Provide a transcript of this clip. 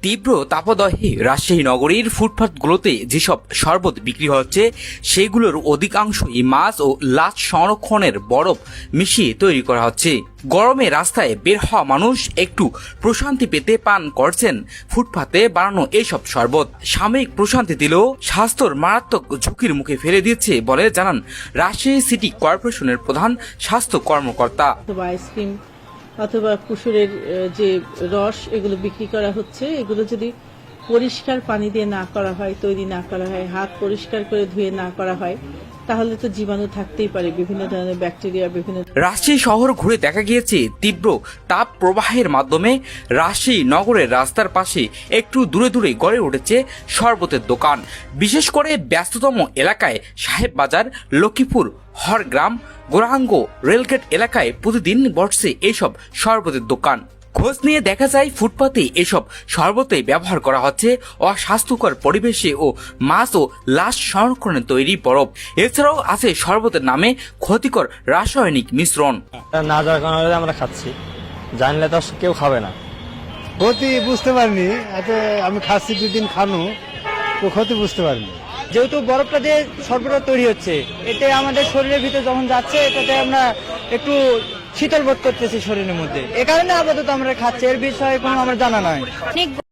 তীব্র তাপদাহে রাজশাহী নগরীর ফুটপাতগুলোতে যেসব শরবত বিক্রি হচ্ছে সেগুলোর অধিকাংশই মাছ ও লাশ সংরক্ষণের বরফ মিশিয়ে তৈরি করা হচ্ছে। গরমে রাস্তায় বের হওয়া মানুষ একটু প্রশান্তি পেতে পান করছেন ফুটপাতে বানানো এইসব শরবত। সাময়িক প্রশান্তি দিলেও স্বাস্থ্যর মারাত্মক ঝুঁকির মুখে ফেলে দিচ্ছে বলে জানান রাজশাহী সিটি কর্পোরেশনের প্রধান স্বাস্থ্য কর্মকর্তা। আইসক্রিম অথবা কুসুরের যে রস এগুলো বিক্রি করা হচ্ছে, এগুলো যদি পরিষ্কার পানি দিয়ে না করা হয়, তৈরি না করা হয়, হাত পরিষ্কার করে ধুয়ে না করা হয়, তাহলে তো জীবাণু থাকতেই পারে, বিভিন্ন ধরনের ব্যাকটেরিয়া। রাজশাহী শহর ঘুরে দেখা গিয়েছে তীব্র তাপ প্রবাহের মাধ্যমে রাজশাহী নগরের রাস্তার পাশে একটু দূরে দূরে গড়ে উঠেছে শরবতের দোকান। বিশেষ করে ব্যস্ততম এলাকায় সাহেব বাজার, লক্ষ্মীপুর, হরগ্রাম, গোরাঙ্গ, রেলগেট এলাকায় প্রতিদিন বসছে এইসব শরবতের দোকান। খোঁজ নিয়ে দেখা যায় ফুটপাতে এসব শরবতে ব্যবহার করা হচ্ছে অস্বাস্থ্যকর পরিবেশে ও মাছ ও লাশ সংরক্ষণে তৈরি বরফ। এছাড়াও আছে শরবতের নামে ক্ষতিকর রাসায়নিক মিশ্রণ। না যাওয়ার কারণে আমরা খাচ্ছি, জানলে তো কেউ খাবে না। ক্ষতি বুঝতে পারিনি, এতে আমি খাচ্ছি 2 দিন খানো, তো ক্ষতি বুঝতে পারিনি। যেহেতু বরফটা দিয়ে শরবতটা তৈরি হচ্ছে, এতে আমাদের শরীরের ভিতরে যখন যাচ্ছে, এটাতে আমরা একটু শীতল বোধ করতেছি শরীরের মধ্যে। এ কারণে আপাতত আমরা খাচ্ছি, এর বিষয়ে কোনো আমার জানা নাই।